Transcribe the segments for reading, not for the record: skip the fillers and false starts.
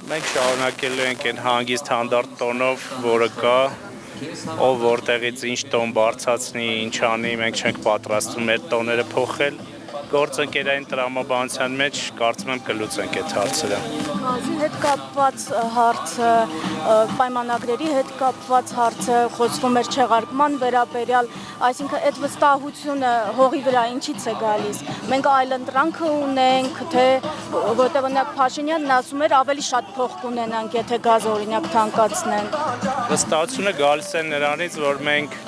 Մենք շարունակելու ենք այն հանգիստ հանդարտ տոնով, որը կա, ով որտեղից ինչ տոն բարձրացնի, ինչ անի, մենք չենք պատրաստվում մեր տոները փոխել։ Գործընկերային տրամաբանության մեջ կարծում եմ կլուծենք այդ հարցերը։ Գազի հետ կապված հարցը, պայմանագրերի հետ կապված հարցը խոսվում էր չեղարկման վերաբերյալ, այսինքն այդ վստահությունը հողի վրա ինչից է գալիս։ Մենք այլընտրանքը ունենք, թե որտեղ օրինակ Փաշինյանն ասում էր ավելի շատ փող կունենանք, եթե գազը օրինակ թանկացնեն։ Վստահությունը գալիս է նրանից, որ մենք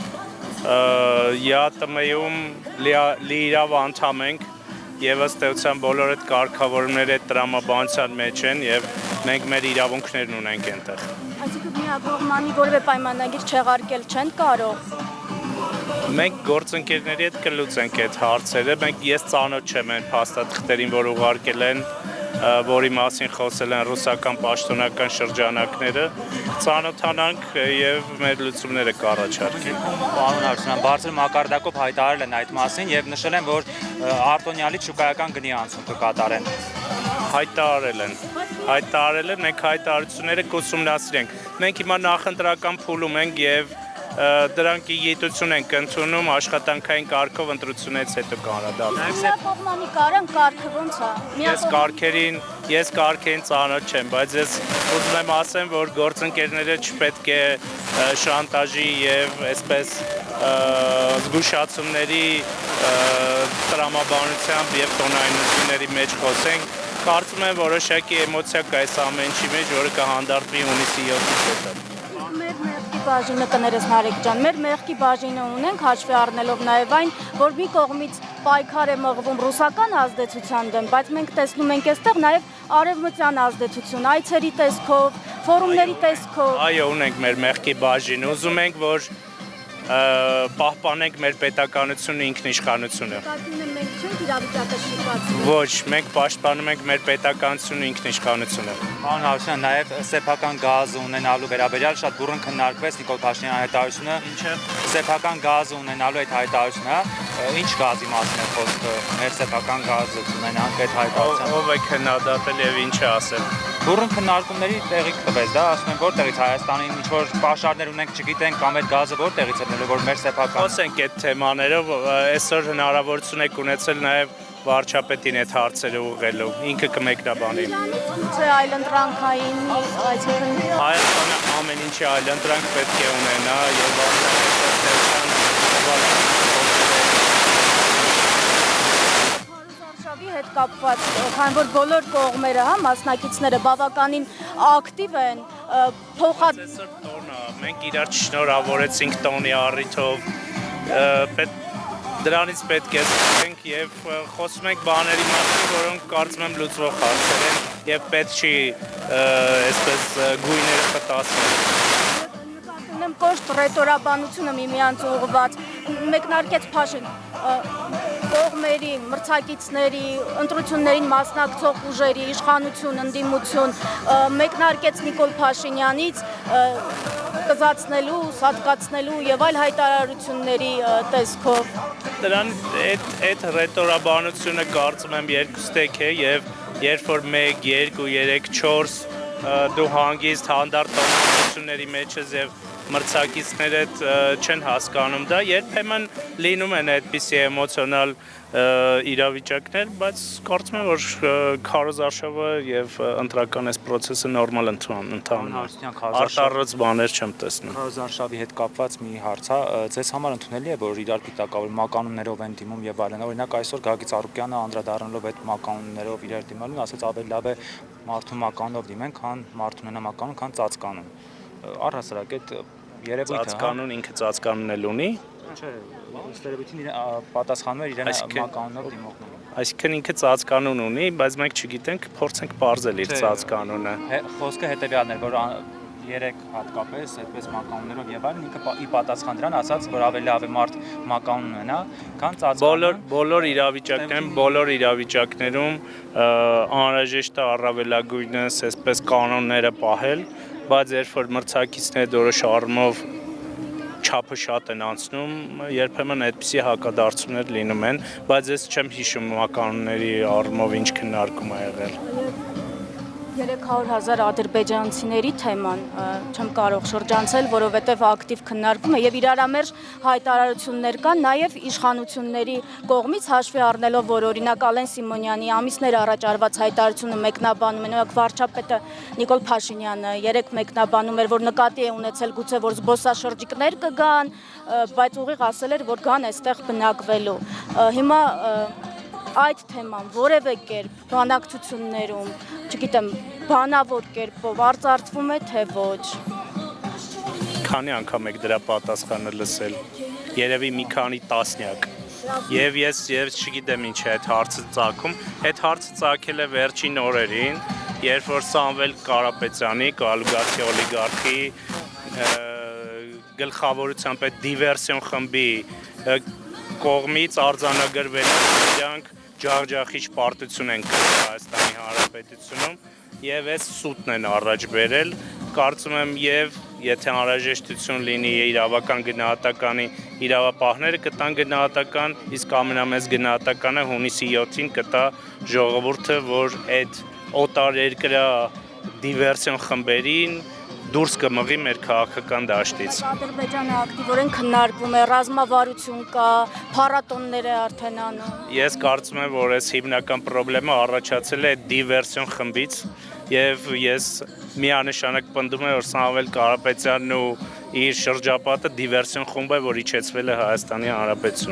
ԵԱՏՄ-ում լիիրավ անդամ ենք եւ ըստ էության բոլոր այդ կարգավորումները այդ տրամաբանության մեջ են եւ մենք մեր իրավունքներն ունենք այնտեղ։ Այսինքն միակողմանի որևէ պայմանագիր չեղարկել չեն կարող։ Մենք գործընկերների հետ կլուծենք այդ հարցերը, ես ծանոթ չեմ այն փաստաթղթերին, որ ուղարկել են, որի մասին խոսել են ռուսական պաշտոնական շրջանակները, ծանոթանանք եւ մեր լուծումները կառաջարկենք։ Պարոն Հարությունյան, բարձր մակարդակով հայտարարել են այդ մասին եւ նշել են, որ արտոնյալից շուկայական գնի անցում կկատարեն։ Հայտարարել են, մենք հայտարարությունները կուսումնասիրենք։ Մենք հիմա նախընտրական փուլում ենք եւ դրանք գիտություն ենք ընդունում աշխատանքային կարգով ընտրությունից հետո կանրադառնանք։ Միակողմանի կարգը ո՞նց է։ Ես կարգերին ծանոթ չեմ, բայց ես ուզում եմ ասեմ, որ գործընկերները չպետք է շանտաժի եւ այսպես զգուշացումների տրամաբանությամբ եւ տոնայնությունների մեջ խոսենք։ Կարծում եմ որոշակի էմոցիա կա այս ամեն ինչի մեջ, որը կհանդարտվի հունիսի 7-ից հետո։ Բաժինը կներես Նարեկ ջան, մեր մեղքի բաժինը ունենք հաշվի առնելով նաև այն, որ մի կողմից պայքար է մղվում ռուսական ազդեցության դեմ, բայց մենք տեսնում ենք այստեղ նաև արևմտյան ազդեցություն, այցերի տեսքով, ֆորումների տեսքով։ Այո, ունենք մեր մեղքի բաժինը, ուզում ենք, որ պահպանենք մեր պետականությունը, ինքնիշխանությունը։ Մենք չենք իրավիճակը շփոթվում։ Ոչ, մենք պաշտպանում ենք մեր պետականությունը, ինքնիշխանությունը։ Պարոն Հարությունյան, նաև սեփական գազ ունենալու վերաբերյալ շատ բուռն քննարկվեց Նիկոլ Փաշինյանի հայտարարությունը։ Ինչը Սեփական գազ ունենալու այդ հայտարարությունը, ինչ գազի մասին է խոսքը, մեր սեփական գազը ունենանք այդ հայտարարությունը։ Ով է քննադատել եւ ինչ է ասել։ Բուռն քննարկումների տեղիք տվեց, դա ասում են որտեղից Հայաստանին ինչ որ պաշարներ ունենք, չգիտենք կամ այդ գազը որտեղից է, որ մեր սեփական։ Խոսենք այդ թեմաներով, այսօր հնարավորություն եք ունեցել նաեւ վարչապետին այդ հարցերը ուղղելու, ինքը կմեկնաբանի։ Չէ, այլընտրանքային, այսինքն Հայաստանը ամեն ինչի այլընտրանք պետք է ունենա եւ հետ կապված, քանի որ բոլոր կողմերը, մասնակիցները բավականին ակտիվ են, մենք իրար շնորհավորեցինք տոնի առիթով, դրանից պետք է սկսենք եւ խոսում ենք բաների մասին, որոնք կարծում եմ լուծվող հարցեր են եւ պետք չի այսպես գույները խտասել։ Ունեմ կոշտ ռետորաբանությունը միմյանց ուղղված, մեկնարկեց Փաշին կողմերի, մրցակիցների, ընտրություններին մասնակցող ուժերի, իշխանություն, ընդդիմություն, մեկնարկեց Նիկոլ Փաշինյանից կզացնելու, սատկացնելու եւ այլ հայտարարությունների տեսքով։ Դրան այդ ռետորաբանությունը կարծում եմ երկուստեք է եւ երբ որ 1, 2, 3, 4 դու հանգիստ հանդարտ տոնությունների մեջ ես եւ մրցակիցներդ չեն հասկանում դա, երբեմն լինում են այդպիսի էմոցիոնալ իրավիճակներ, բայց կարծում եմ, որ քարոզարշավը եւ ընտրական այս process-ը նորմալ ընթանում է։ Արտառոց բաներ չեմ տեսնում։ Քարոզարշավի հետ կապված մի հարց է, ձեզ համար ընդունելի է, որ իրար պիտակավոր մականուններով են դիմում եւ այլն։ Օրինակ այսօր Գագիկ Ծառուկյանը անդրադառնալով այդ մականուններով իրար դիմալուն, ասաց ավելի լավ է մարդու մականունով դիմեն, քան մարդու ունենա մականուն, քան ծածկանուն։ Առհասարակ այդ երևույթը ծածկանուն ինքը ծածկանուն էլ ունի։ Չէ, ստերեոտիպին պատասխանում էր իրեն մականունով դիմողներին։ Այսինքն ինքը ծածկանուն ունի, բայց մենք չգիտենք, փորձենք պարզել իր ծածկանունը։ Խոսքը հետեւյալն էր, որ 3 հատկապես այդպես մականուններով եւ այլն ինքը ի պատասխան դրան ասաց, որ ավելի լավ է մարդ մականուն ունենա, քան ծածկանուն։ Բոլոր իրավիճակներում անհրաժեշտ է առավելագույնս այսպես կանոնները պահել, բայց երբ որ մրցակիցները որոշ առումով չափը շատ են անցնում, երբեմն այդպիսի հակադարձություններ լինում են, բայց ես չեմ հիշում մականունների առումով ինչ քննարկում է եղել։ 300,000 ադրբեջանցիների թեման չեմ կարող շրջանցել, որովհետև ակտիվ քննարկվում է եւ իրարամերժ հայտարարություններ կան նաեւ իշխանությունների կողմից հաշվի առնելով, որ օրինակ Ալեն Սիմոնյանի ամիսներ առաջ արված հայտարարությունը մեկնաբանում է, օրինակ վարչապետը Նիկոլ Փաշինյանը երեք մեկնաբանում էր, որ նկատի է ունեցել գուցե որ զբոսաշրջիկներ կգան, բայց ուղիղ ասել էր, որ գան այստեղ բնակվելու։ Հիմա այդ թեման որևէ կերպ բանակցություններում, չգիտեմ, բանավոր կերպով արծարծվում է, թե ոչ։ Քանի անգամ եք դրա պատասխանը լսել։ Երևի մի քանի տասնյակ։ Եվ ես չգիտեմ ինչ է այդ հարցը ծագում։ Այդ հարցը ծագել է վերջին օրերին, երբ որ Սամվել Կարապետյանի, Գալուգարդի օլիգարխի գլխավորությամբ այդ դիվերսիոն խմբի կողմից արձանագրվել է իրանք ջախջախիչ պարտություն են կրել Հայաստանի Հանրապետությունում եւ այս սուտն են առաջ բերել, կարծում եմ եւ եթե անհրաժեշտություն լինի իրավական գնահատականի իրավապահները կտան գնահատական, իսկ ամենամեծ գնահատականը հունիսի 7-ին կտա ժողովուրդը, որ այդ օտար երկրա դիվերսիոն խմբերին դուրս կմղի մեր քաղաքական դաշտից։ Ադրբեջանը ակտիվորեն քննարկվում է, ռազմավարություն կա, փառատոններ է արդեն անում։ Ես կարծում եմ, որ այս հիմնական խնդրը առաջացել է դիվերսիոն խմբից եւ ես միանշանակ պնդում եմ, որ Սամվել Կարապետյանն ու իր շրջապատը դիվերսիոն խումբ է, որ իջեցվել է Հայաստանի Հանրապետությունում։